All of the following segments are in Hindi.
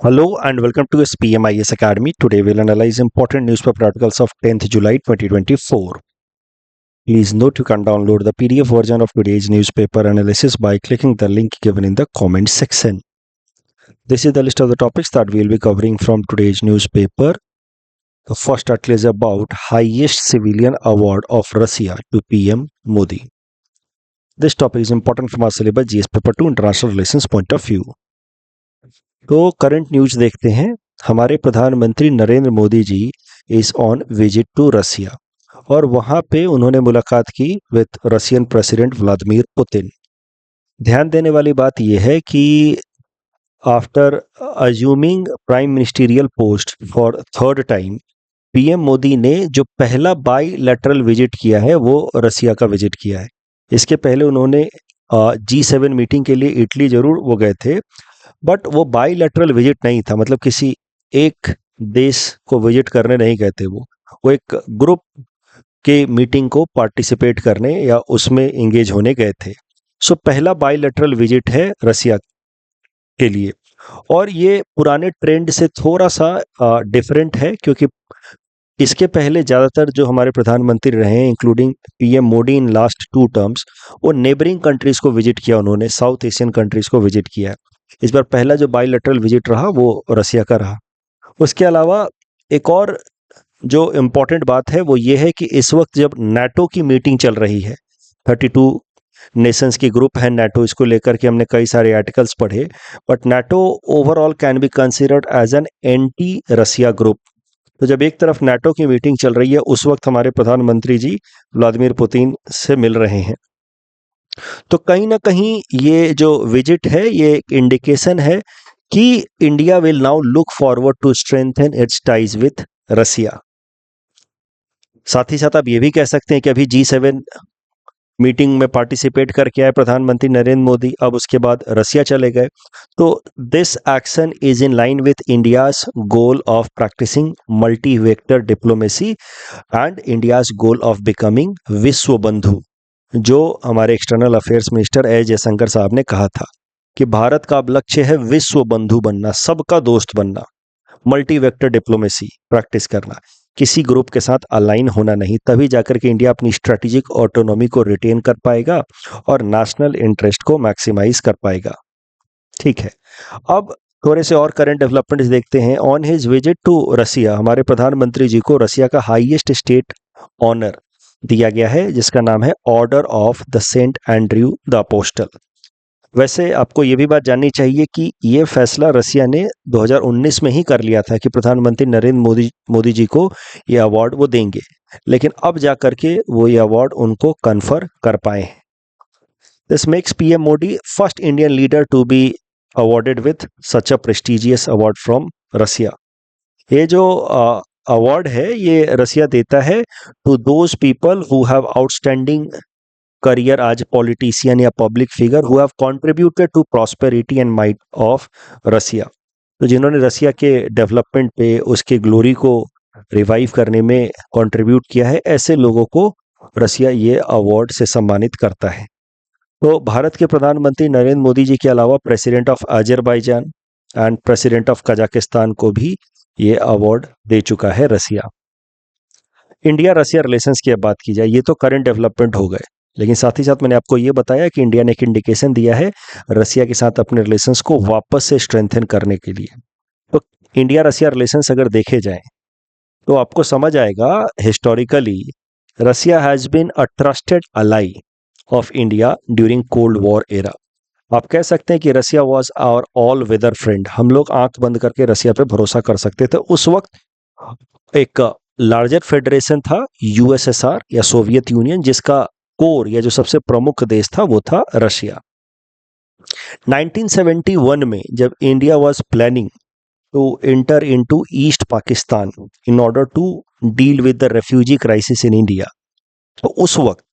Hello and welcome to SPMIS Academy. Today we'll analyze important newspaper articles of 10th July 2024. Please note you can download the PDF version of today's newspaper analysis by clicking the link given in the comment section. This is the list of the topics that we'll be covering from today's newspaper. The first article is about highest civilian award of Russia to PM Modi. This topic is important from our syllabus GS paper 2 international relations point of view. तो करंट न्यूज देखते हैं। हमारे प्रधानमंत्री Narendra Modi ji is on visit to रसिया और वहां पे उन्होंने मुलाकात की with Russian president Vladimir Putin. ध्यान देने वाली बात यह है कि after assuming prime ministerial post for third time, PM Modi ने जो पहला बाईलैटरल विजिट किया है वो रसिया का विजिट किया है। इसके पहले उन्होंने G7 मीटिंग के लिए इटली जरूर वो गए थे, बट वो बाईलैटरल विजिट नहीं था, मतलब किसी एक देश को विजिट करने नहीं गए थे। वो एक ग्रुप के मीटिंग को पार्टिसिपेट करने या उसमें एंगेज होने गए थे। सो पहला बाईलैटरल विजिट है रसिया के लिए और ये पुराने ट्रेंड से थोड़ा सा डिफरेंट है, क्योंकि इसके पहले ज़्यादातर जो हमारे प्रधानमंत्री रहे हैं including PM Modi in last 2 terms, वो नेबरिंग कंट्रीज को विजिट किया, उन्होंने साउथ एशियन कंट्रीज को विजिट किया। इस बार पहला जो बाईलैटरल विजिट रहा वो रसिया का रहा। उसके अलावा एक और जो इम्पोर्टेंट बात है वो ये है कि इस वक्त जब नाटो की मीटिंग चल रही है, 32 नेशंस की ग्रुप है नाटो, इसको लेकर के हमने कई सारे आर्टिकल्स पढ़े, but NATO overall can be considered as an anti Russia group. तो जब एक तरफ नाटो की मीटिंग चल रही है उस वक्त हमारे प्रधानमंत्री जी व्लादिमीर पुतिन से मिल रहे हैं। तो कहीं ना कहीं ये जो विजिट है ये एक इंडिकेशन है कि India will now look forward to strengthen its ties with Russia. साथ ही साथ आप ये भी कह सकते हैं कि अभी G7 मीटिंग में पार्टिसिपेट करके आए प्रधानमंत्री नरेंद्र मोदी, अब उसके बाद रसिया चले गए। तो this action is in line with India's goal of practising multi vector diplomacy and India's goal of becoming विश्व बंधु, जो हमारे external affairs minister S Jaishankar साहब ने कहा था कि भारत का अब लक्ष्य है विश्व बंधु बनना, सबका दोस्त बनना, मल्टी वेक्टर डिप्लोमेसी प्रैक्टिस करना, किसी ग्रुप के साथ अलाइन होना नहीं। तभी जाकर के इंडिया अपनी स्ट्रेटेजिक ऑटोनॉमी को रिटेन कर पाएगा और नेशनल इंटरेस्ट को मैक्सिमाइज कर पाएगा। ठीक है, अब थोड़े से और करंट डेवलपमेंट्स देखते हैं। ऑन हिज विजिट टू रसिया, हमारे प्रधानमंत्री जी को रसिया का हाईएस्ट स्टेट ऑनर दिया गया है जिसका नाम है order of the Saint Andrew the apostle. वैसे आपको ये भी बात जाननी चाहिए कि ये फैसला रसिया ने 2019 में ही कर लिया था कि प्रधानमंत्री नरेंद्र मोदी जी को ये अवार्ड वो देंगे, लेकिन अब जा करके वो ये अवार्ड उनको कन्फर कर पाए हैं। This makes PM Modi first Indian leader to be awarded with such a prestigious award from Russia. ये जो अवार्ड है ये रसिया देता है to those people who have outstanding career as politician या public figure who have contributed to prosperity and might of Russia। तो जिन्होंने रसिया के डेवलपमेंट पे उसके ग्लोरी को रिवाइव करने में कंट्रीब्यूट किया है, ऐसे लोगों को रसिया ये अवार्ड से सम्मानित करता है। तो भारत के प्रधानमंत्री नरेंद्र मोदी जी के अलावा president of Azerbaijan and president of Kazakhstan को भी ये अवार्ड दे चुका है रसिया। इंडिया रसिया रिलेशंस की अब बात की जाए, ये तो करंट डेवलपमेंट हो गए, लेकिन साथ ही साथ मैंने आपको ये बताया कि इंडिया ने एक इंडिकेशन दिया है रसिया के साथ अपने रिलेशंस को वापस से स्ट्रेंथन करने के लिए। तो इंडिया रसिया रिलेशंस अगर देखे जाएं तो आपको समझ आएगा historically Russia has been a trusted ally of India during cold war era. आप कह सकते हैं कि Russia was our all weather friend, हम लोग आंख बंद करके रसिया पे भरोसा कर सकते थे। उस वक्त एक लार्जर फेडरेशन था यूएसएसआर या सोवियत यूनियन, जिसका कोर या जो सबसे प्रमुख देश था वो था रशिया। 1971 में जब India was planning to enter into East Pakistan in order to deal with the refugee crisis in India, तो उस वक्त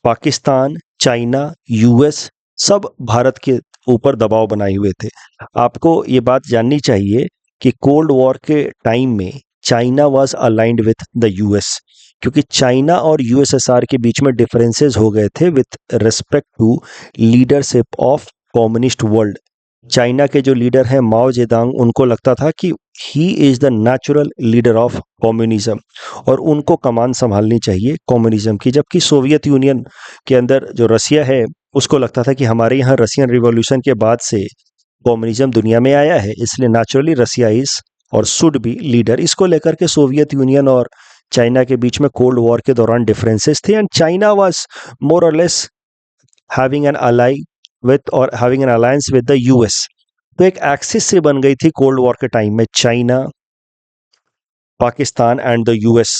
पाकिस्तान, चाइना, यूएस सब भारत के ऊपर दबाव बनाए हुए थे। आपको ये बात जाननी चाहिए कि कोल्ड वॉर के टाइम में China was aligned with the US, क्योंकि चाइना और यूएसएसआर के बीच में डिफरेंसेस हो गए थे with respect to leadership of communist world China के जो लीडर हैं माओ जेदांग, उनको लगता था कि he is the natural leader of communism और उनको कमान संभालनी चाहिए कम्युनिज्म की, जबकि सोवियत यूनियन के अंदर जो रसिया है उसको लगता था कि हमारे यहाँ रशियन रिवॉल्यूशन के बाद से कम्युनिज्म दुनिया में आया है, इसलिए नेचुरली रसिया इज और शुड बी लीडर। इसको लेकर के सोवियत यूनियन और चाइना के बीच में कोल्ड वॉर के दौरान डिफरेंसेस थे एंड चाइना वाज मोर और less having an ally with और having an alliance with the US. तो एक एक्सिस से बन गई थी कोल्ड वॉर के टाइम में China, Pakistan and the US.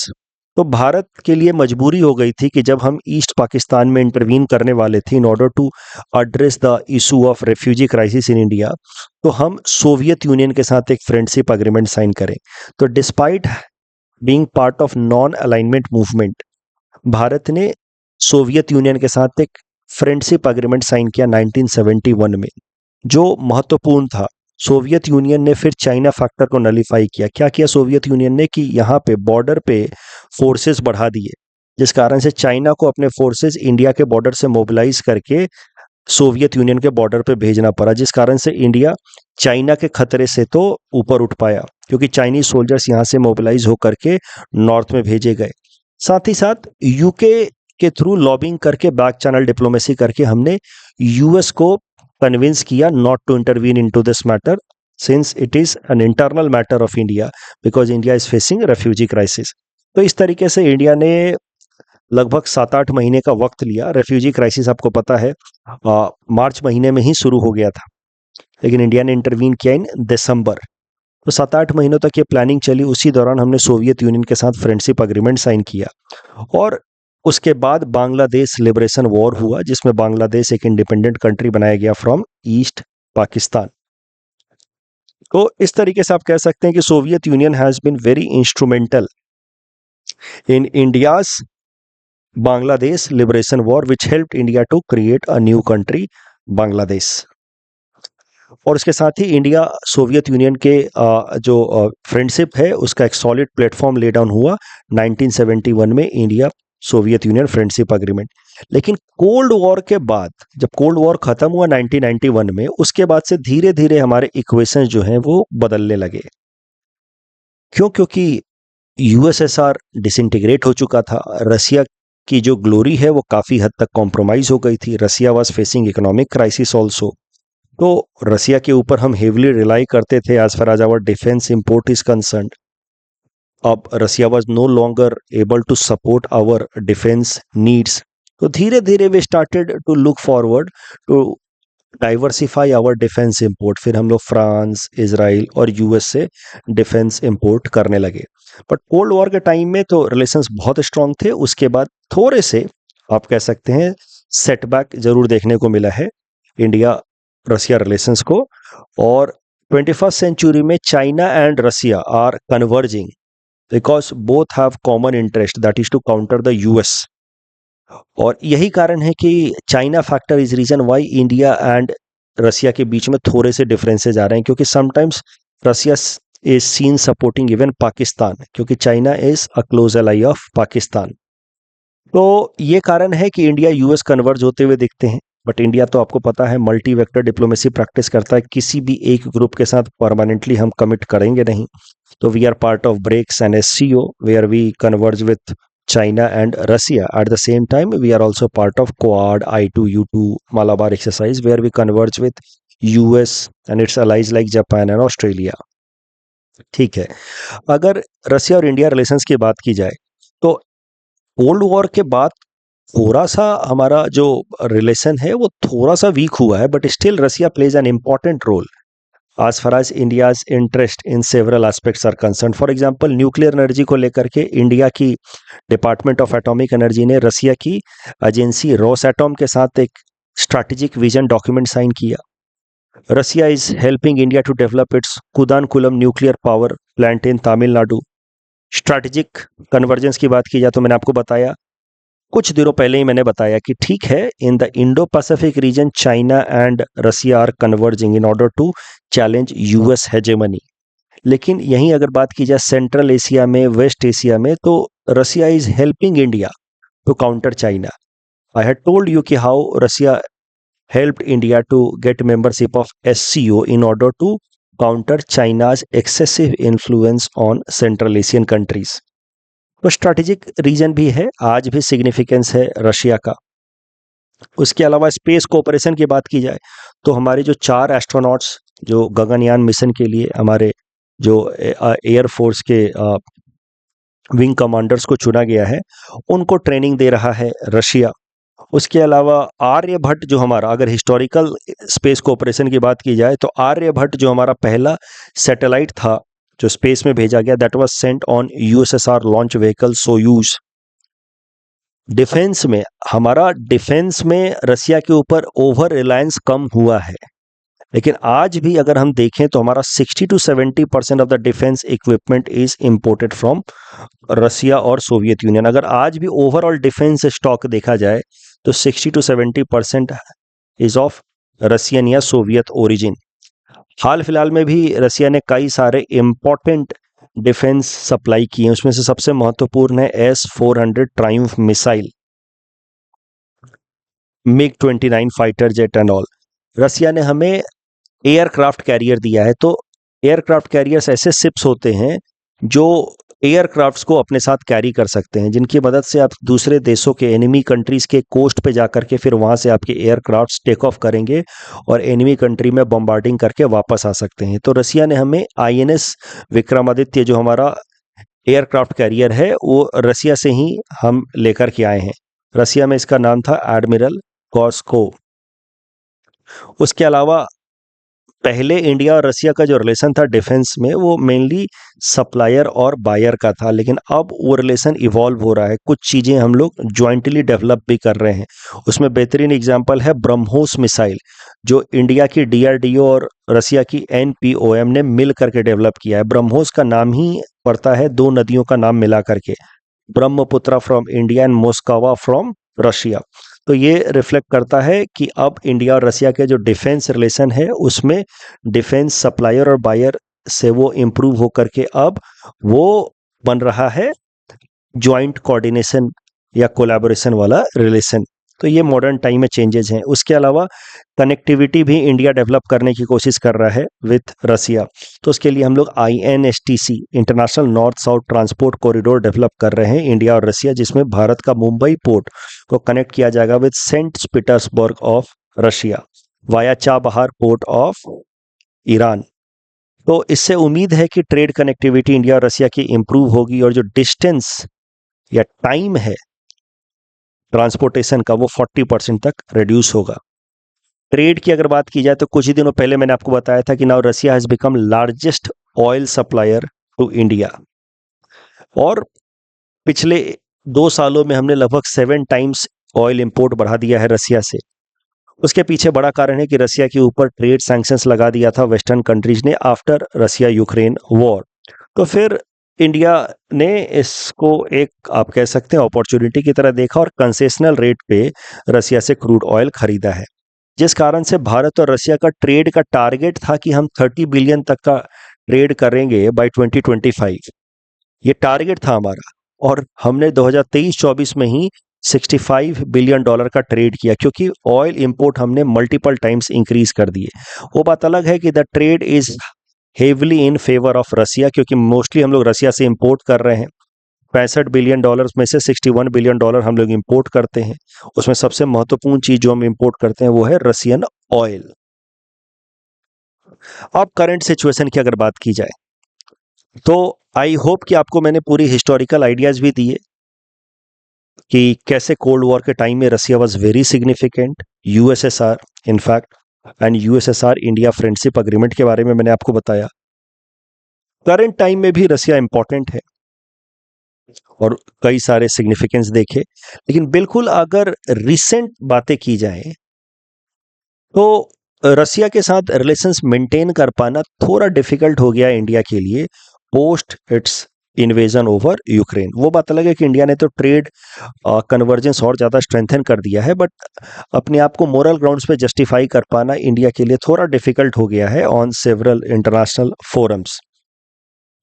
तो भारत के लिए मजबूरी हो गई थी कि जब हम ईस्ट पाकिस्तान में इंटरवीन करने वाले थे in order to address the issue of refugee crisis in India, तो हम सोवियत यूनियन के साथ एक फ्रेंडशिप अग्रीमेंट साइन करें। तो despite being part of non alignment movement, Bharat ने सोवियत यूनियन के साथ एक फ्रेंडशिप अग्रीमेंट साइन किया 1971 में, जो महत्वपूर्ण था। सोवियत यूनियन ने फिर चाइना फैक्टर को नलीफाई किया। क्या किया सोवियत यूनियन ने कि यहाँ पे बॉर्डर पे फोर्सेस बढ़ा दिए, जिस कारण से चाइना को अपने फोर्सेस इंडिया के बॉर्डर से मोबिलाइज करके सोवियत यूनियन के बॉर्डर पे भेजना पड़ा, जिस कारण से इंडिया चाइना के खतरे से तो ऊपर उठ पाया, क्योंकि चाइनीज सोल्जर्स यहाँ से मोबिलाइज होकर के नॉर्थ में भेजे गए। साथ ही साथ यूके के थ्रू लॉबिंग करके, बैक चैनल डिप्लोमेसी करके हमने यूएस को कन्विंस किया not to intervene into this matter since it is an internal matter of India because India is facing refugee crisis. तो इस तरीके से इंडिया ने लगभग 7-8 महीने का वक्त लिया। रेफ्यूजी क्राइसिस आपको पता है मार्च महीने में ही शुरू हो गया था, लेकिन इंडिया ने इंटरवीन किया इन दिसंबर। तो 7-8 महीनों तक ये प्लानिंग चली। उसी दौरान हमने सोवियत यूनियन के साथ फ्रेंडशिप अग्रीमेंट साइन किया और उसके बाद बांग्लादेश लिबरेशन वॉर हुआ, जिसमें बांग्लादेश एक इंडिपेंडेंट कंट्री बनाया गया फ्रॉम ईस्ट पाकिस्तान। तो इस तरीके से आप कह सकते हैं कि Soviet Union has been very instrumental in India's Bangladesh liberation war which helped India to create a new country Bangladesh. और इसके साथ ही इंडिया सोवियत यूनियन के जो फ्रेंडशिप है उसका एक सॉलिड प्लेटफॉर्म ले डाउन हुआ 1971 में, India Soviet union friendship agreement. लेकिन कोल्ड वॉर के बाद, जब कोल्ड वॉर खत्म हुआ 1991 में, उसके बाद से धीरे धीरे हमारे इक्वेशंस जो हैं वो बदलने लगे। क्यों? क्योंकि यूएसएसआर डिसइंटीग्रेट हो चुका था, रसिया की जो ग्लोरी है वो काफ़ी हद तक कॉम्प्रोमाइज हो गई थी, Russia was facing economic crisis also. तो रसिया के ऊपर हम हेवली रिलाई करते थे as far as our defence import is concern. अब Russia was no longer able to support our defence needs, तो धीरे धीरे we started to look forward to diversify our defence import. फिर हम लोग फ्रांस, इजराइल और यूएस से डिफेंस इंपोर्ट करने लगे। बट कोल्ड वॉर के टाइम में तो रिलेशंस बहुत स्ट्रांग थे। उसके बाद थोड़े से आप कह सकते हैं सेटबैक जरूर देखने को मिला है इंडिया रसिया रिलेशंस को। और 21st सेंचुरी में China and Russia are converging because both have common interest, that is to counter the US. और यही कारण है कि China factor is reason why India and Russia के बीच में थोड़े से डिफरेंसेज आ रहे हैं, क्योंकि sometimes Russia is seen supporting even Pakistan, क्योंकि China is a close ally of Pakistan. तो ये कारण है कि इंडिया यूएस कन्वर्ज होते हुए दिखते हैं। बट इंडिया तो आपको पता है मल्टी वेक्टर डिप्लोमेसी प्रैक्टिस करता है, किसी भी एक ग्रुप के साथ परमानेंटली हम कमिट करेंगे नहीं। तो we are part of BRICS and SCO where we converge with China and Russia. At the same time, we are also part of Quad, I2U2, Malabar exercise, where we converge with US and its allies like Japan and Australia. ठीक है, अगर रसिया और इंडिया रिलेशंस की बात की जाए तो कोल्ड वॉर के बाद थोड़ा सा हमारा जो रिलेशन है वो थोड़ा सा वीक हुआ है, but still Russia plays an important role as far as India's interest in several aspects are concerned. For example, nuclear energy को लेकर के इंडिया की डिपार्टमेंट ऑफ एटॉमिक एनर्जी ने रसिया की एजेंसी रोसएटॉम के साथ एक स्ट्रैटेजिक विजन डॉक्यूमेंट साइन किया। Russia is helping India to develop its Kudankulam nuclear power plant in Tamil Nadu. Strategic convergence की बात की जाए तो मैंने आपको बताया कुछ दिनों पहले ही, मैंने बताया कि ठीक है, in the Indo Pacific region China and Russia are converging in order to challenge US hegemony. लेकिन यहीं अगर बात की जाए सेंट्रल एशिया में, वेस्ट एशिया में, तो Russia is helping India to counter China. I had told you कि how Russia helped India to get membership of SCO in order to counter China's excessive influence on Central Asian countries. तो स्ट्रैटेजिक रीजन भी है, आज भी सिग्निफिकेंस है रशिया का। उसके अलावा स्पेस कोऑपरेशन की बात की जाए तो हमारे जो 4 एस्ट्रोनॉट्स जो गगनयान मिशन के लिए हमारे जो एयरफोर्स के विंग कमांडर्स को चुना गया है, उनको ट्रेनिंग दे रहा है रशिया। उसके अलावा आर्यभट्ट जो हमारा, अगर हिस्टोरिकल स्पेस कोऑपरेशन की बात की जाए तो आर्यभट्ट जो हमारा पहला सैटेलाइट था जो स्पेस में भेजा गया, that was sent on USSR launch vehicle Soyuz. Defence में रशिया के ऊपर ओवर रिलायंस कम हुआ है, लेकिन आज भी अगर हम देखें तो हमारा 60 to 70% of the defence equipment is imported from Russia और सोवियत यूनियन। अगर आज भी ओवरऑल डिफेंस स्टॉक देखा जाए तो 60 to 70% इज ऑफ रशियन या सोवियत ओरिजिन। हाल फिलहाल में भी रशिया ने कई सारे इंपॉर्टेंट डिफेंस सप्लाई किए, उसमें से सबसे महत्वपूर्ण है S-400 Triumph missile, MiG-29 fighter jet and all. Russia ने हमें एयरक्राफ्ट कैरियर दिया है। तो एयरक्राफ्ट कैरियर्स ऐसे शिप्स होते हैं जो एयरक्राफ्ट्स को अपने साथ कैरी कर सकते हैं, जिनकी मदद से आप दूसरे देशों के एनिमी कंट्रीज के कोस्ट पे जाकर के फिर वहां से आपके एयरक्राफ्ट्स टेक ऑफ करेंगे और एनिमी कंट्री में बम्बार्डिंग करके वापस आ सकते हैं। तो रशिया ने हमें INS विक्रमादित्य जो हमारा एयरक्राफ्ट कैरियर है वो रशिया से ही हम लेकर के आए हैं। रशिया में इसका नाम था एडमिरल कॉस्को। उसके अलावा पहले इंडिया और रशिया का जो रिलेशन था डिफेंस में वो मेनली सप्लायर और बायर का था, लेकिन अब वो रिलेशन इवॉल्व हो रहा है। कुछ चीज़ें हम लोग ज्वाइंटली डेवलप भी कर रहे हैं। उसमें बेहतरीन एग्जांपल है ब्रह्मोस मिसाइल, जो इंडिया की DRDO और रशिया की NPOM ने मिल करके डेवलप किया है। ब्रह्मोस का नाम ही पड़ता है 2 नदियों का नाम मिला करके, Brahmaputra from India and Moskva from Russia. तो ये रिफ्लेक्ट करता है कि अब इंडिया और रशिया के जो डिफेंस रिलेशन है उसमें डिफेंस सप्लायर और बायर से वो इम्प्रूव होकर के अब वो बन रहा है ज्वाइंट कोऑर्डिनेशन या कोलैबोरेशन वाला रिलेशन। तो ये मॉडर्न टाइम में चेंजेस हैं। उसके अलावा कनेक्टिविटी भी इंडिया डेवलप करने की कोशिश कर रहा है विथ रशिया। तो उसके लिए हम लोग INSTC international north south transport corridor develop कर रहे हैं इंडिया और रशिया, जिसमें भारत का मुंबई पोर्ट को कनेक्ट किया जाएगा with Saint Petersburg of Russia via Chabahar port of Iran. तो इससे उम्मीद है कि ट्रेड कनेक्टिविटी इंडिया और रशिया की इंप्रूव होगी और जो डिस्टेंस या टाइम है ट्रांसपोर्टेशन का वो 40% तक रिड्यूस होगा। ट्रेड की अगर बात की जाए तो कुछ ही दिनों पहले मैंने आपको बताया था कि now Russia has become largest oil supplier to India, और पिछले 2 सालों में हमने लगभग 7 टाइम्स ऑयल इंपोर्ट बढ़ा दिया है रशिया से। उसके पीछे बड़ा कारण है कि रशिया के ऊपर ट्रेड सैंक्शंस लगा दिया था वेस्टर्न कंट्रीज ने आफ्टर रशिया यूक्रेन वॉर। तो फिर इंडिया ने इसको एक आप कह सकते हैं अपॉर्चुनिटी की तरह देखा और कंसेशनल रेट पे रशिया से क्रूड ऑयल खरीदा है, जिस कारण से भारत और रशिया का ट्रेड का टारगेट था कि हम 30 बिलियन तक का ट्रेड करेंगे बाय 2025। ये टारगेट था हमारा, और हमने 2023-24 में ही $65 बिलियन का ट्रेड किया, क्योंकि ऑयल इंपोर्ट हमने मल्टीपल टाइम्स इंक्रीज कर दिए। वो बात अलग है कि the trade is heavily in favour of Russia, क्योंकि मोस्टली हम लोग रशिया से इंपोर्ट कर रहे हैं। $65 बिलियन में से $61 बिलियन हम लोग इंपोर्ट करते हैं। उसमें सबसे महत्वपूर्ण चीज जो हम इंपोर्ट करते हैं वो है रशियन ऑयल। अब करंट सिचुएशन की अगर बात की जाए तो आई होप कि आपको मैंने पूरी हिस्टोरिकल आइडियाज भी दिए कि कैसे कोल्ड वॉर के टाइम में Russia was very significant, USSR in fact, and USSR India friendship agreement के बारे में मैंने आपको बताया। करंट टाइम में भी रशिया इंपॉर्टेंट है और कई सारे सिग्निफिकेंस देखे, लेकिन बिल्कुल अगर रिसेंट बातें की जाए तो रशिया के साथ रिलेशंस मेंटेन कर पाना थोड़ा डिफिकल्ट हो गया इंडिया के लिए post it's invasion over Ukraine. वो बात अलग है कि इंडिया ने तो ट्रेड कन्वर्जेंस और ज़्यादा स्ट्रेंथन कर दिया है, बट अपने आप को मोरल ग्राउंड्स पे जस्टिफाई कर पाना इंडिया के लिए थोड़ा डिफिकल्ट हो गया है on several international forums.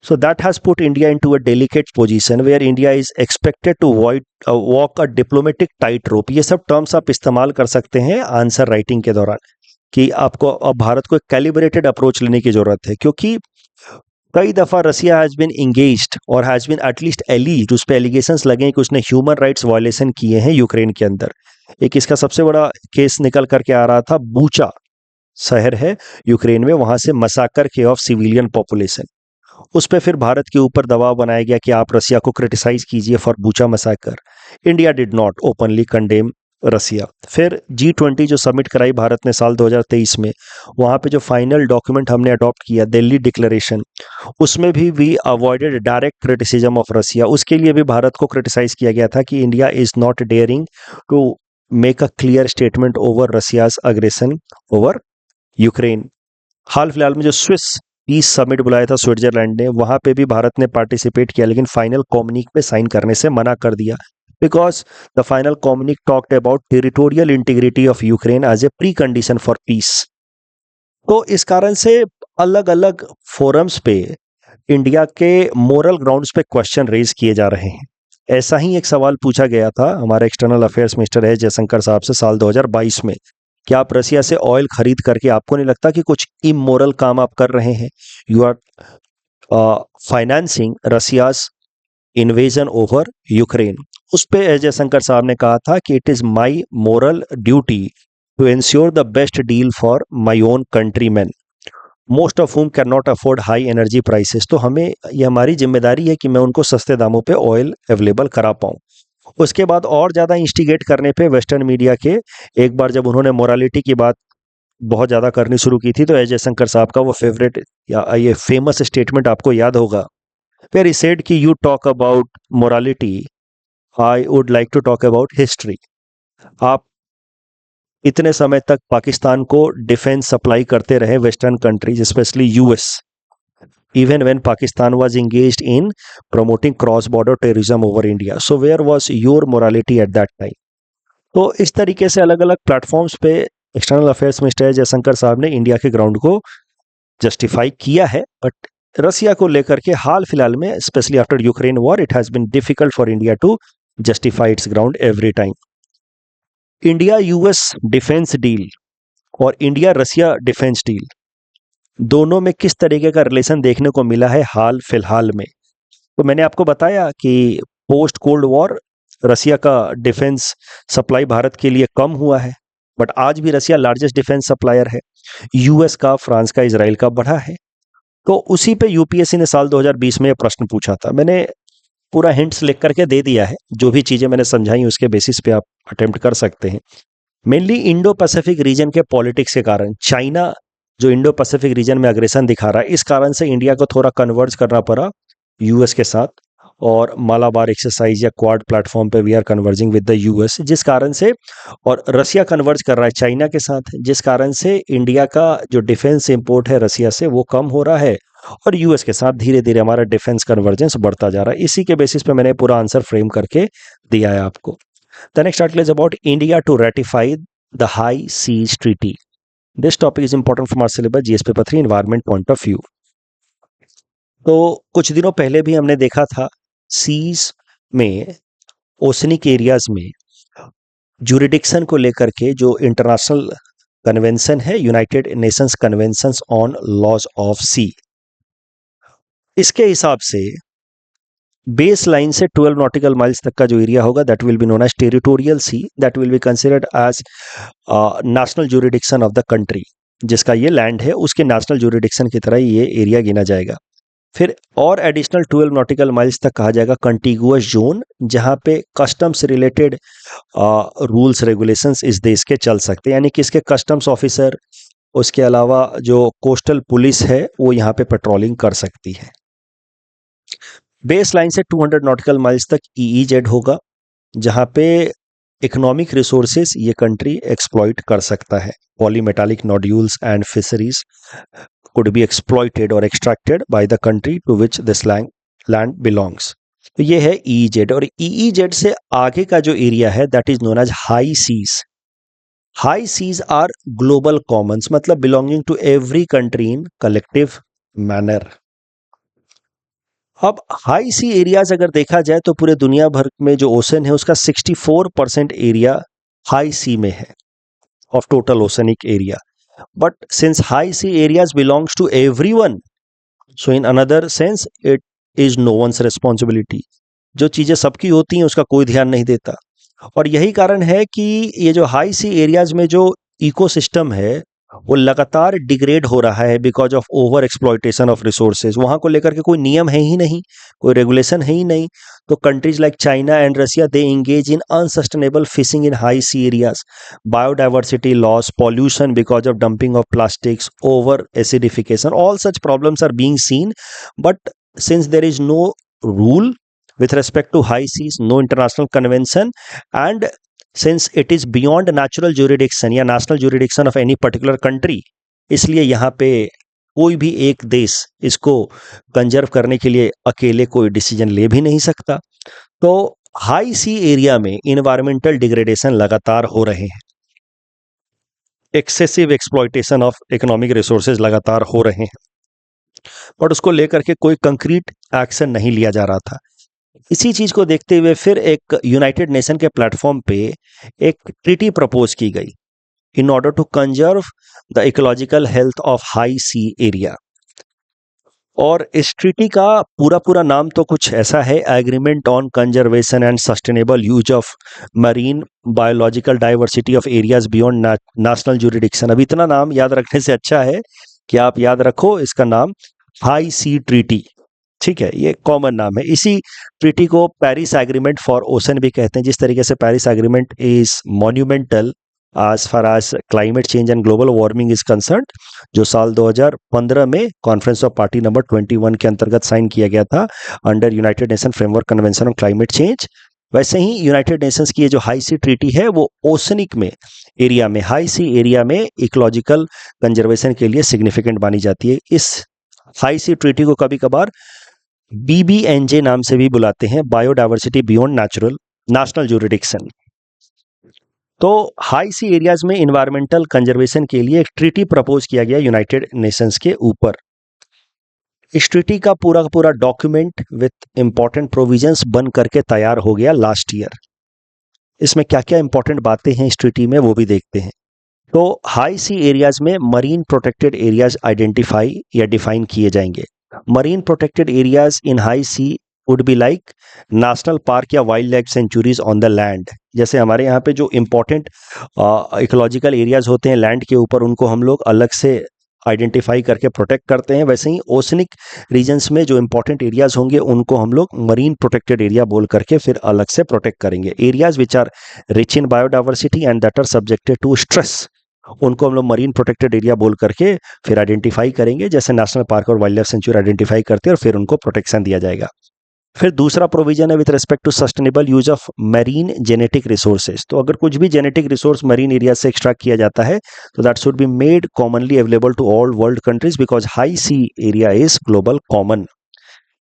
So that has put India into a delicate position where India is expected to walk a diplomatic tightrope. ये सब टर्म्स आप इस्तेमाल कर सकते हैं आंसर राइटिंग के दौरान कि आपको अब भारत को एक कैलिब्रेटेड अप्रोच लेने की जरूरत है, क्योंकि कई दफा रसिया हैज बीन इंगेज्ड और हैज बीन एटलीस्ट एलीज्ड, उस पर एलिगेशंस लगे हैं कि उसने ह्यूमन राइट्स वायलेशन किए हैं यूक्रेन के अंदर। एक इसका सबसे बड़ा केस निकल करके आ रहा था, बूचा शहर है यूक्रेन में, वहां से मसाकर के ऑफ सिविलियन पॉपुलेशन। उस पर फिर भारत के ऊपर दबाव बनाया गया कि आप रसिया को क्रिटिसाइज कीजिए for Bucha massacre. India did not openly condemn Russia. फिर G20 जो समिट कराई भारत ने साल 2023 में, वहां पे जो फाइनल डॉक्यूमेंट हमने अडॉप्ट किया, दिल्ली डिक्लेरेशन, उसमें भी we avoided direct criticism of Russia. उसके लिए भी भारत को क्रिटिसाइज किया गया था कि India is not daring to make a clear statement over Russia's aggression over Ukraine. हाल फिलहाल में जो स्विस पीस समिट बुलाया था स्विट्जरलैंड ने, वहां पे भी भारत ने पार्टिसिपेट किया, लेकिन फाइनल कॉम्युनिक पे साइन करने से मना कर दिया, because the final communique talked about territorial integrity of Ukraine as a precondition for peace. तो इस कारण से अलग अलग फोरम्स पे इंडिया के मोरल ग्राउंड्स पे क्वेश्चन रेज किए जा रहे हैं। ऐसा ही एक सवाल पूछा गया था हमारे external affairs minister S Jaishankar साहब से साल 2022 में कि आप रसिया से ऑयल खरीद करके आपको नहीं लगता कि कुछ इमोरल काम आप कर रहे हैं, you are financing Russia's invasion over Ukraine. उस पे एस जयशंकर साहब ने कहा था कि it is my moral duty to ensure the best deal for my own countryman, most of whom can not afford high energy prices. तो हमें ये हमारी जिम्मेदारी है कि मैं उनको सस्ते दामों पे ऑयल अवेलेबल करा पाऊँ। उसके बाद और ज़्यादा इंस्टिगेट करने पे वेस्टर्न मीडिया के, एक बार जब उन्होंने मोरालिटी की बात बहुत ज़्यादा करनी शुरू की थी, तो एस जयशंकर साहब का वो फेवरेट या ये फेमस स्टेटमेंट आपको याद होगा, वेयर ही सेड कि you talk about morality, I would like to talk about history. आप इतने समय तक पाकिस्तान को डिफेंस सप्लाई करते रहे western countries, specially US, even when Pakistan was engaged in promoting cross-border terrorism over India. So where was your morality at that time? तो इस तरीके से अलग अलग प्लेटफॉर्म्स पे एक्सटर्नल अफेयर्स मिनिस्टर जयशंकर साहब ने इंडिया के ग्राउंड को जस्टिफाई किया है, बट रसिया को लेकर के हाल फिलहाल में, specially after Ukraine war, it has been difficult for India to justify its ground every time. India US defence deal और इंडिया रसिया डिफेंस डील, दोनों में किस तरीके का रिलेशन देखने को मिला है हाल फिलहाल में। तो मैंने आपको बताया कि पोस्ट कोल्ड वॉर रसिया का डिफेंस सप्लाई भारत के लिए कम हुआ है, बट आज भी रसिया लार्जेस्ट डिफेंस सप्लायर है। यूएस का, फ्रांस का, इजराइल का बढ़ा है। तो उसी पे यूपीएससी ने साल 2020 में यह प्रश्न पूछा था। मैंने पूरा हिंट्स लिख करके दे दिया है, जो भी चीजें मैंने समझाई उसके बेसिस पे आप अटेम्प्ट कर सकते हैं। मेनली इंडो पैसिफिक रीजन के पॉलिटिक्स के कारण, चाइना जो इंडो पैसिफिक रीजन में अग्रेशन दिखा रहा है, इस कारण से इंडिया को थोड़ा कन्वर्ज करना पड़ा यूएस के साथ, और मालाबार एक्सरसाइज या क्वाड प्लेटफॉर्म पे we are converging with the US, जिस कारण से, और रसिया कन्वर्ज कर रहा है चाइना के साथ, जिस कारण से इंडिया का जो डिफेंस इंपोर्ट है रसिया से वो कम हो रहा है, और यूएस के साथ धीरे धीरे हमारा डिफेंस कन्वर्जेंस बढ़ता जा रहा है। इसी के बेसिस पे मैंने पूरा आंसर फ्रेम करके दिया है आपको। The next article is about India to ratify the high seas treaty. This topic is important from our syllabus GS paper 3 environment point of view. तो कुछ दिनों पहले भी हमने देखा था सीज में, ओशनिक एरियाज में ज्यूरिडिक्शन को लेकर के जो इंटरनेशनल कन्वेंशन है, United Nations conventions on laws of sea, इसके हिसाब से बेस लाइन से 12 नॉटिकल माइल्स तक का जो एरिया होगा that will be known as territorial sea, that will be considered as national jurisdiction of the country. जिसका ये लैंड है उसके नेशनल ज्यूरिडिक्शन की तरह ये एरिया गिना जाएगा। फिर और एडिशनल 12 नॉटिकल माइल्स तक कहा जाएगा कंटिगुअस जोन, जहां पे कस्टम्स रिलेटेड रूल्स रेगुलेशंस इस देश के चल सकते हैं, यानी कि इसके कस्टम्स ऑफिसर, उसके अलावा जो कोस्टल पुलिस है वो यहाँ पे पेट्रोलिंग कर सकती है। बेस लाइन से 200 नॉटिकल माइल्स तक ईईजेड होगा, जहां पे इकोनॉमिक रिसोर्सेज ये कंट्री एक्सप्लॉइट कर सकता है। Polymetallic nodules and fisheries could be exploited or extracted by the country to which this land belongs। तो ये है EEZ, और EEZ से आगे का जो एरिया है that is known as high seas. High seas are global commons, मतलब belonging to every country in collective manner. अब हाई सी एरियाज अगर देखा जाए तो पूरे दुनिया भर में जो ओशन है उसका 64% एरिया हाई सी में है of total oceanic area. But since high sea areas belongs to everyone, so in another sense it is no one's responsibility. जो चीजें सबकी होती हैं उसका कोई ध्यान नहीं देता, और यही कारण है कि ये जो हाई सी एरियाज में जो इकोसिस्टम है वो लगातार डिग्रेड हो रहा है because of over exploitation of resources. वहां को लेकर के कोई नियम है ही नहीं, कोई रेगुलेशन है ही नहीं। तो countries like China and Russia they engage in unsustainable fishing in high sea areas, biodiversity loss, pollution because of dumping of plastics, over acidification, all such problems are being seen. But since there is no rule with respect to high seas, no international convention, and since it is beyond natural jurisdiction या national jurisdiction of any particular country, इसलिए यहाँ पे कोई भी एक देश इसको कंजर्व करने के लिए अकेले कोई डिसीजन ले भी नहीं सकता। तो हाई सी एरिया में इन्वायरमेंटल डिग्रेडेशन लगातार हो रहे हैं, excessive exploitation of economic resources लगातार हो रहे हैं, बट उसको लेकर के कोई कंक्रीट एक्शन नहीं लिया जा रहा था। इसी चीज को देखते हुए फिर एक यूनाइटेड नेशन के प्लेटफॉर्म पे एक ट्रीटी प्रपोज की गई in order to conserve the ecological health of high sea area. और इस ट्रीटी का पूरा नाम तो कुछ ऐसा है, agreement on conservation and sustainable use of marine biological diversity of areas beyond national jurisdiction. अब इतना नाम याद रखने से अच्छा है कि आप याद रखो इसका नाम हाई सी ट्रीटी, ठीक है, ये कॉमन नाम है। इसी ट्रीटी को पेरिस एग्रीमेंट फॉर ओशन भी कहते हैं। जिस तरीके से Paris agreement is monumental as far as climate change and global warming is concerned, जो साल 2015 में कॉन्फ्रेंस ऑफ पार्टी नंबर 21 के अंतर्गत साइन किया गया था under United nation framework convention on climate change, वैसे ही यूनाइटेड नेशंस की ये जो हाई सी ट्रीटी है वो ओशनिक में एरिया में, हाई सी एरिया में इकोलॉजिकल कंजर्वेशन के लिए सिग्निफिकेंट मानी जाती है। इस हाई सी ट्रीटी को कभी कभार BBNJ नाम से भी बुलाते हैं, बायोडाइवर्सिटी बियॉन्ड नेशनल जुरिडिक्शन। तो हाई सी एरियाज में इन्वायरमेंटल कंजर्वेशन के लिए एक ट्रीटी प्रपोज किया गया यूनाइटेड नेशंस के ऊपर। इस ट्रीटी का पूरा डॉक्यूमेंट विथ इंपॉर्टेंट प्रोविजंस बन करके तैयार हो गया लास्ट ईयर। इसमें क्या क्या इंपॉर्टेंट बातें हैं इस ट्रीटी में वो भी देखते हैं। तो हाई सी एरियाज में मरीन प्रोटेक्टेड एरियाज आइडेंटिफाई या डिफाइन किए जाएंगे। Marine protected areas in high sea would be like national park या wildlife sanctuaries on the land. जैसे हमारे यहाँ पे जो इम्पोर्टेंट इकोलॉजिकल एरियाज होते हैं लैंड के ऊपर, उनको हम लोग अलग से आइडेंटिफाई करके प्रोटेक्ट करते हैं, वैसे ही ओशनिक रीजन्स में जो इम्पोर्टेंट एरियाज होंगे उनको हम लोग मरीन प्रोटेक्टेड एरिया बोल करके फिर अलग से प्रोटेक्ट करेंगे। Areas which are rich in biodiversity and that are subjected to stress, उनको हम लोग मरीन प्रोटेक्टेड एरिया बोल करके फिर आइडेंटिफाई करेंगे, जैसे नेशनल पार्क और वाइल्ड लाइफ सेंचुरी आइडेंटिफाई करते हैं और फिर उनको प्रोटेक्शन दिया जाएगा। फिर दूसरा प्रोविजन है with respect to sustainable use of marine genetic resources. तो अगर कुछ भी जेनेटिक रिसोर्स मरीन एरिया से एक्सट्रैक्ट किया जाता है तो that should be made commonly available to all world countries because high sea area is global common.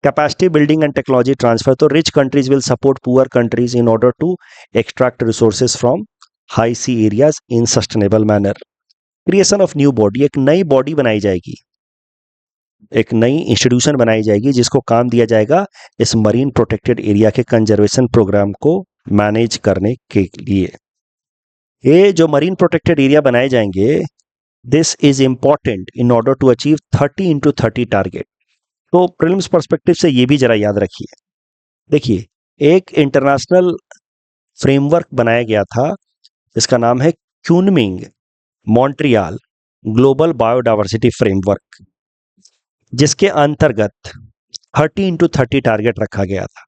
Capacity building and technology transfer, तो rich countries will support poor countries in order to extract resources from high sea areas in sustainable manner. Creation of new body, एक नई बॉडी बनाई जाएगी, एक नई इंस्टीट्यूशन बनाई जाएगी जिसको काम दिया जाएगा इस मरीन प्रोटेक्टेड एरिया के कंजर्वेशन प्रोग्राम को मैनेज करने के लिए। ये जो मरीन प्रोटेक्टेड एरिया बनाए जाएंगे, this is important in order to achieve 30x30 target. तो प्रीलिम्स पर्सपेक्टिव से ये भी जरा याद रखिए। देखिए, एक इंटरनेशनल फ्रेमवर्क बनाया गया था, इसका नाम है क्यूनमिंग मॉन्ट्रियल ग्लोबल बायोडाइवर्सिटी फ्रेमवर्क, जिसके अंतर्गत 30x30 टारगेट रखा गया था।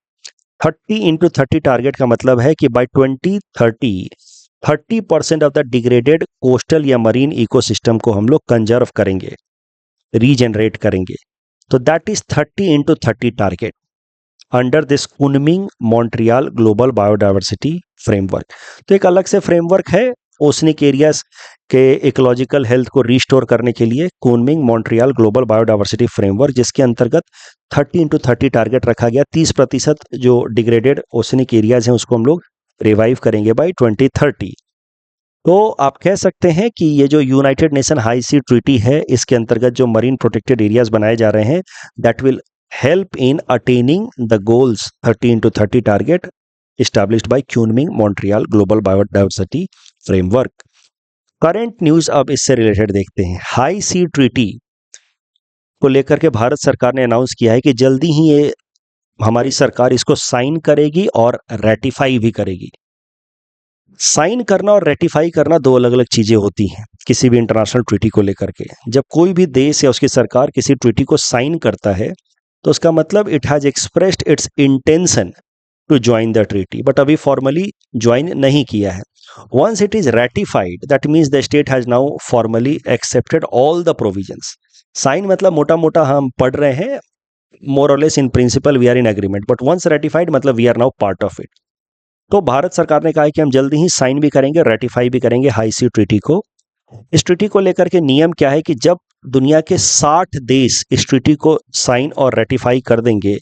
30x30 टारगेट का मतलब है कि by 2030 30% of the degraded coastal या मरीन इकोसिस्टम को हम लोग कंजर्व करेंगे, रीजनरेट करेंगे। तो that is 30x30 target under this Kunming Montreal global biodiversity framework. तो एक अलग से फ्रेमवर्क है ओशनिक एरियाज के इकोलॉजिकल हेल्थ को रिस्टोर करने के लिए, Kunming Montreal global biodiversity framework, जिसके अंतर्गत 30x30 टारगेट रखा गया। 30% जो डिग्रेडेड ओशनिक एरियाज हैं उसको हम लोग रिवाइव करेंगे बाय 2030। तो आप कह सकते हैं कि ये जो यूनाइटेड नेशन हाई सी ट्रीटी है, इसके अंतर्गत जो मरीन प्रोटेक्टेड एरियाज बनाए जा रहे हैं, that will help in attaining the goals 13 to 30 target established by Kunming Montreal Global Biodiversity Framework. Current news अब इससे रिलेटेड देखते हैं। हाई सी ट्रीटी को लेकर के भारत सरकार ने अनाउंस किया है कि जल्दी ही ये हमारी सरकार इसको साइन करेगी और रेटिफाई भी करेगी। साइन करना और रेटिफाई करना दो अलग अलग चीजें होती हैं किसी भी इंटरनेशनल ट्रीटी को लेकर के। जब कोई भी देश या उसकी सरकार किसी ट्रीटी को साइन करता है तो उसका मतलब it has expressed its intention to join the treaty, but अभी फॉर्मली ज्वाइन नहीं किया है। Once it is ratified that means the state has now formally accepted all the provisions. Sign मतलब मोटा मोटा हम पढ़ रहे हैं, मोर और less in principle we are in agreement, but once ratified मतलब we are now part of it. तो भारत सरकार ने कहा है कि हम जल्दी ही साइन भी करेंगे, रेटिफाई भी करेंगे हाई सी ट्रीटी को। इस ट्रीटी को लेकर के नियम क्या है कि जब दुनिया के 60 देश इस ट्रीटी को साइन और रेटिफाई कर देंगे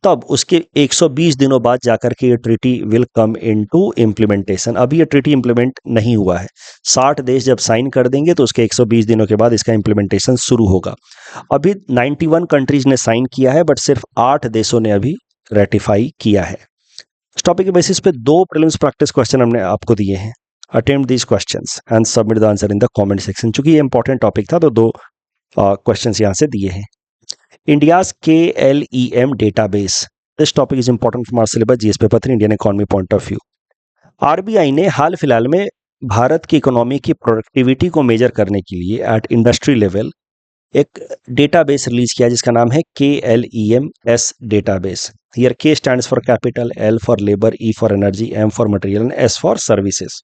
तब उसके 120 दिनों बाद जाकर के ये treaty will come into implementation. अभी ये ट्रीटी इम्प्लीमेंट नहीं हुआ है। 60 देश जब साइन कर देंगे तो उसके 120 दिनों के बाद इसका इम्प्लीमेंटेशन शुरू होगा। अभी 91 कंट्रीज ने साइन किया है, बट सिर्फ 8 देशों ने अभी रेटिफाई किया है। इस टॉपिक के बेसिस पे 2 प्रीलिम्स प्रैक्टिस क्वेश्चन हमने आपको दिए हैं। Attempt these questions and submit the answer in the comment section. चूंकि ये इंपॉर्टेंट टॉपिक था तो 2 क्वेश्चंस यहाँ से दिए हैं। India's KLEM database. This topic is important from our syllabus GS paper 3 Indian economy point of view. RBI ने हाल फिलहाल में भारत की इकोनॉमी की प्रोडक्टिविटी को मेजर करने के लिए एट इंडस्ट्री लेवल एक डेटाबेस रिलीज किया जिसका नाम है KLEMS database. Here K stands for capital, L for labour, E for energy, M for material and S for services.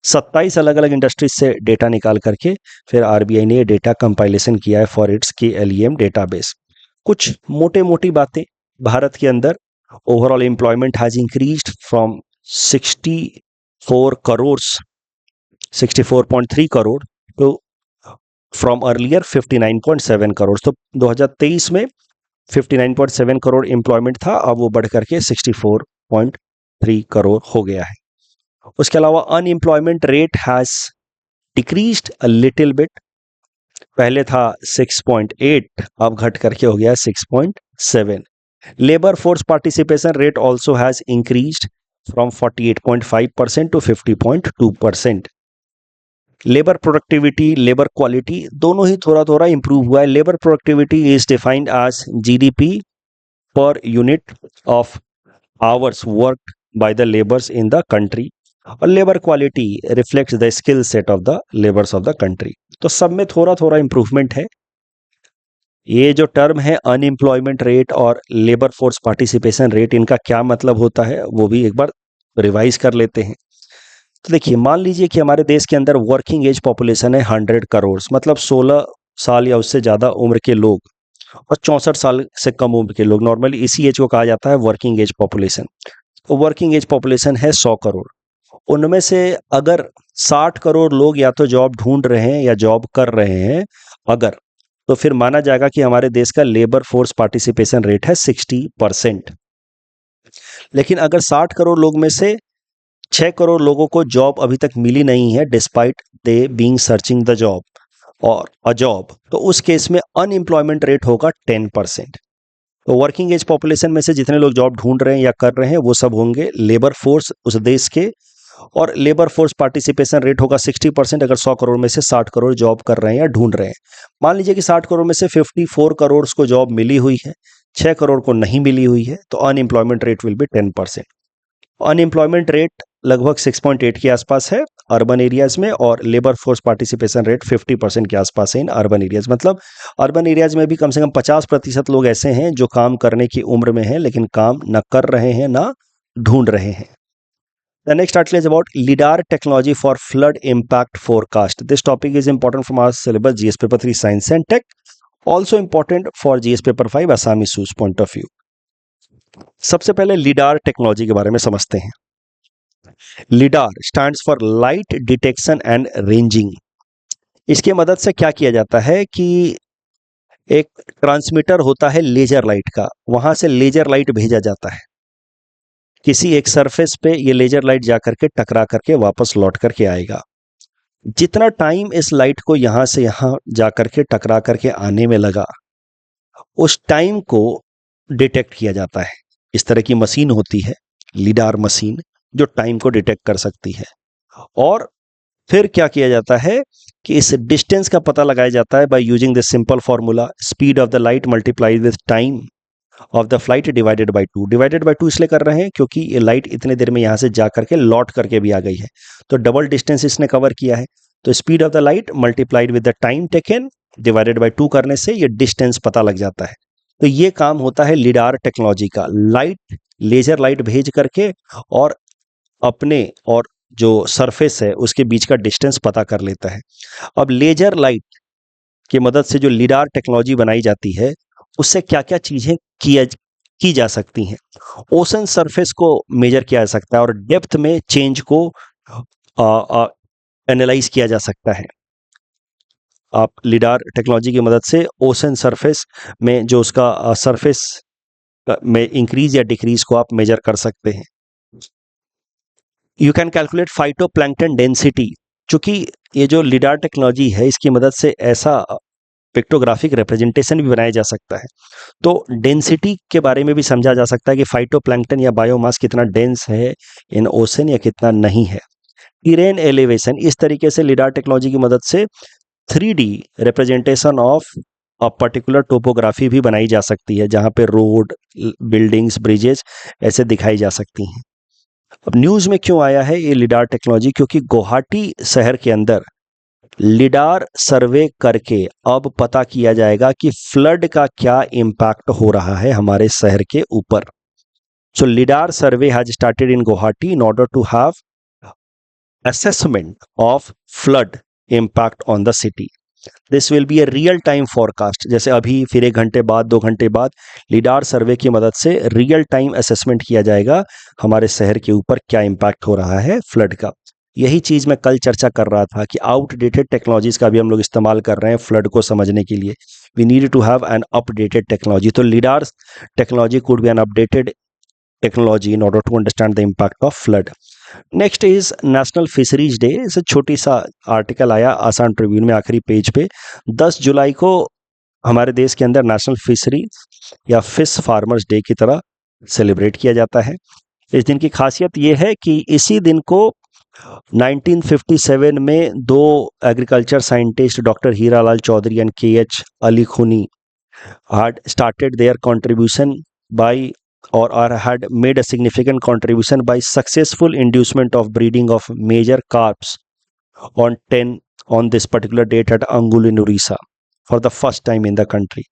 27 अलग अलग इंडस्ट्रीज से डेटा निकाल करके फिर आरबीआई ने डेटा कंपाइलेशन किया है फॉर इट्स KLEM डेटाबेस। कुछ मोटे मोटी बातें, भारत के अंदर overall employment has increased from 64 crore 64.3 crore to from earlier 59.7 crore. तो 2023 में 59.7 करोड़ एम्प्लॉयमेंट था, अब वो बढ़ करके 64.3 करोड़ हो गया है। उसके अलावा unemployment rate has decreased a little bit. पहले था 6.8, अब घट करके हो गया 6.7। Labour force participation rate also has increased from 48.5% to 50.2%। Labour productivity, labour quality दोनों ही थोड़ा थोड़ा इंप्रूव हुआ है। Labour productivity is defined as GDP per unit of hours worked by the labours in the country, और labour quality reflects the skill set of the labours of the country. तो सब में थोड़ा थोड़ा इंप्रूवमेंट है। ये जो टर्म है अनएम्प्लॉयमेंट रेट और लेबर फोर्स पार्टिसिपेशन रेट, इनका क्या मतलब होता है वो भी एक बार रिवाइज कर लेते हैं। तो देखिए, मान लीजिए कि हमारे देश के अंदर वर्किंग एज पॉपुलेशन है 100 करोड़, मतलब 16 साल या उससे ज़्यादा उम्र के लोग और 64 साल से कम उम्र के लोग। नॉर्मली इसी एज को कहा जाता है वर्किंग एज पॉपुलेशन। तो वर्किंग एज पॉपुलेशन है 100 करोड़। उनमें से अगर 60 करोड़ लोग या तो जॉब ढूंढ रहे हैं या जॉब कर रहे हैं अगर, तो फिर माना जाएगा कि हमारे देश का लेबर फोर्स पार्टिसिपेशन रेट है 60%। लेकिन अगर 60 करोड़ लोग में से 6 करोड़ लोगों को जॉब अभी तक मिली नहीं है despite they being searching the job और अ जॉब, तो उस केस में अनएम्प्लॉयमेंट रेट होगा 10%। तो वर्किंग एज पॉपुलेशन में से जितने लोग जॉब ढूंढ रहे हैं या कर रहे हैं वो सब होंगे लेबर फोर्स उस देश के, और लेबर फोर्स पार्टिसिपेशन रेट होगा 60% अगर 100 करोड़ में से 60 करोड़ जॉब कर रहे हैं या ढूंढ रहे हैं। मान लीजिए कि 60 करोड़ में से 54 करोड़ को जॉब मिली हुई है, 6 करोड़ को नहीं मिली हुई है, तो unemployment rate will be 10%। Unemployment rate लगभग 6.8 के आसपास है अर्बन एरियाज में, और लेबर फोर्स पार्टिसिपेशन रेट 50% के आसपास है इन अर्बन एरियाज। मतलब अर्बन एरियाज में भी कम से कम 50% लोग ऐसे हैं जो काम करने की उम्र में हैं लेकिन काम न कर रहे हैं ना ढूंढ रहे हैं। The next article is about LIDAR technology for flood impact forecast. This topic is important from our syllabus GS paper 3 science and tech, also important for GS paper 5 Assam issues point of view. सबसे पहले LIDAR टेक्नोलॉजी के बारे में समझते हैं। LIDAR stands for light detection and ranging. इसकी मदद से क्या किया जाता है कि एक ट्रांसमीटर होता है लेजर लाइट का, वहां से लेजर लाइट भेजा जाता है किसी एक सरफेस पे, ये लेजर लाइट जाकर के टकरा करके वापस लौट करके आएगा। जितना टाइम इस लाइट को यहां से यहां जाकर के टकरा करके आने में लगा, उस टाइम को डिटेक्ट किया जाता है। इस तरह की मशीन होती है, लिडार मशीन, जो टाइम को डिटेक्ट कर सकती है। और फिर क्या किया जाता है कि इस डिस्टेंस का पता लगाया जाता है by using this simple formula, speed of the light multiplied with time of the flight divided by 2। Divided by 2 इसलिए कर रहे हैं क्योंकि ये लाइट इतने देर में यहाँ से जा करके लौट करके भी आ गई है, तो डबल डिस्टेंस इसने कवर किया है। तो speed of the light multiplied with the time taken divided by 2 करने से ये डिस्टेंस पता लग जाता है। तो ये काम होता है लिडार टेक्नोलॉजी का, लाइट, लेजर लाइट भेज करके और अपने और जो सरफेस है उसके बीच का डिस्टेंस पता कर लेता है। अब लेजर लाइट की मदद से जो लिडार टेक्नोलॉजी बनाई जाती है उससे क्या क्या चीजें की जा सकती हैं। ओशन सरफेस को मेजर किया जा सकता है और डेप्थ में चेंज को एनालाइज किया जा सकता है। आप लिडार टेक्नोलॉजी की मदद से ओशन सरफेस में जो उसका सरफेस में इंक्रीज या डिक्रीज को आप मेजर कर सकते हैं। You can calculate phytoplankton density, चूंकि ये जो लिडार टेक्नोलॉजी है इसकी मदद से ऐसा पिक्टोग्राफिक रिप्रेजेंटेशन भी बनाया जा सकता है। तो डेंसिटी के बारे में भी समझा जा सकता है कि फाइटोप्लैंक्टन या बायोमास कितना डेंस है इन ओशन या कितना नहीं है। टेरेन एलिवेशन, इस तरीके से लिडार टेक्नोलॉजी की मदद से 3D representation of a particular topography भी बनाई जा सकती है, जहां पे रोड, बिल्डिंग्स, ब्रिजेस ऐसे दिखाई जा सकती हैं। अब न्यूज में क्यों आया है ये लिडार टेक्नोलॉजी, क्योंकि गुवाहाटी शहर के अंदर लिडार सर्वे करके अब पता किया जाएगा कि फ्लड का क्या इम्पैक्ट हो रहा है हमारे शहर के ऊपर। So lidar survey has started in Guwahati in order to have assessment of flood impact on the city. This will be a real time forecast. जैसे अभी फिर 1 घंटे बाद, 2 घंटे बाद लिडार सर्वे की मदद से रियल टाइम असेसमेंट किया जाएगा हमारे शहर के ऊपर क्या इम्पैक्ट हो रहा है फ्लड का। यही चीज मैं कल चर्चा कर रहा था कि आउटडेटेड टेक्नोलॉजीज का भी हम लोग इस्तेमाल कर रहे हैं फ्लड को समझने के लिए। We need to have an updated technology. तो lidar technology could be an updated technology in order to understand the impact of flood. Next is national fisheries day. इसे छोटी सा आर्टिकल आया आसाम ट्रिब्यून में आखिरी पेज पे। 10 जुलाई को हमारे देश के अंदर नेशनल फिशरीज या फिश फार्मर्स डे की तरह सेलिब्रेट किया जाता है। इस दिन की खासियत यह है कि इसी दिन को 1957 में 2 agriculture scientist doctor Hiralal Chaudhary and KH Ali Khuni had started their contribution by or had made a significant contribution by successful inducement of breeding of major carps on this particular date at Angul in Orissa for the first time in the country.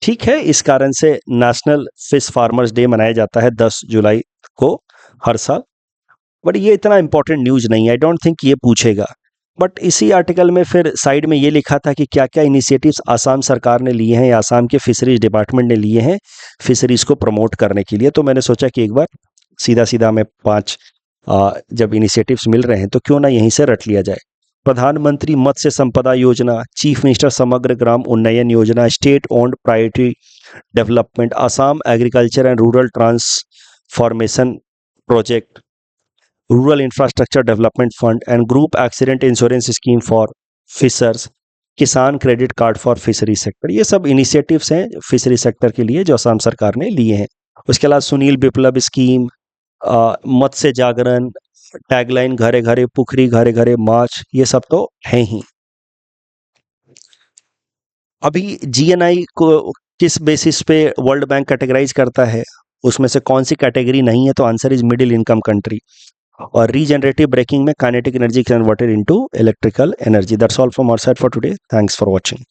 ठीक है, इस कारण से नेशनल फिश फार्मर्स डे मनाया जाता है 10 जुलाई को हर साल। बट ये इतना इंपॉर्टेंट न्यूज नहीं है, आई डोंट थिंक ये पूछेगा। बट इसी आर्टिकल में फिर साइड में ये लिखा था कि क्या क्या इनिशिएटिव्स आसाम सरकार ने लिए हैं या आसाम के फिशरीज डिपार्टमेंट ने लिए हैं फिशरीज को प्रमोट करने के लिए। तो मैंने सोचा कि एक बार सीधा सीधा मैं 5 जब इनिशिएटिव्स मिल रहे हैं तो क्यों ना यहीं से रट लिया जाए। प्रधानमंत्री मत्स्य संपदा योजना, चीफ मिनिस्टर समग्र ग्राम उन्नयन योजना, state owned priority development, Assam agriculture and rural transformation project, rural infrastructure development fund and group accident insurance scheme for fishers, Kisan credit card for fishery sector. ये सब इनिशिएटिव्स हैं फिशरी सेक्टर के लिए जो असम सरकार ने लिए हैं। उसके अलावा सुनील बिप्लब स्कीम, मत्स्य जागरण, टैगलाइन घरे घरे पुखरी घरे घरे माछ, ये सब तो हैं ही। अभी GNI को किस बेसिस पे वर्ल्ड बैंक कैटेगराइज करता है, उसमें से कौन सी कैटेगरी नहीं है, तो answer is middle income country. और रीजनरेटिव ब्रेकिंग में kinetic energy converted into electrical energy. That's all from our side for today. Thanks for watching.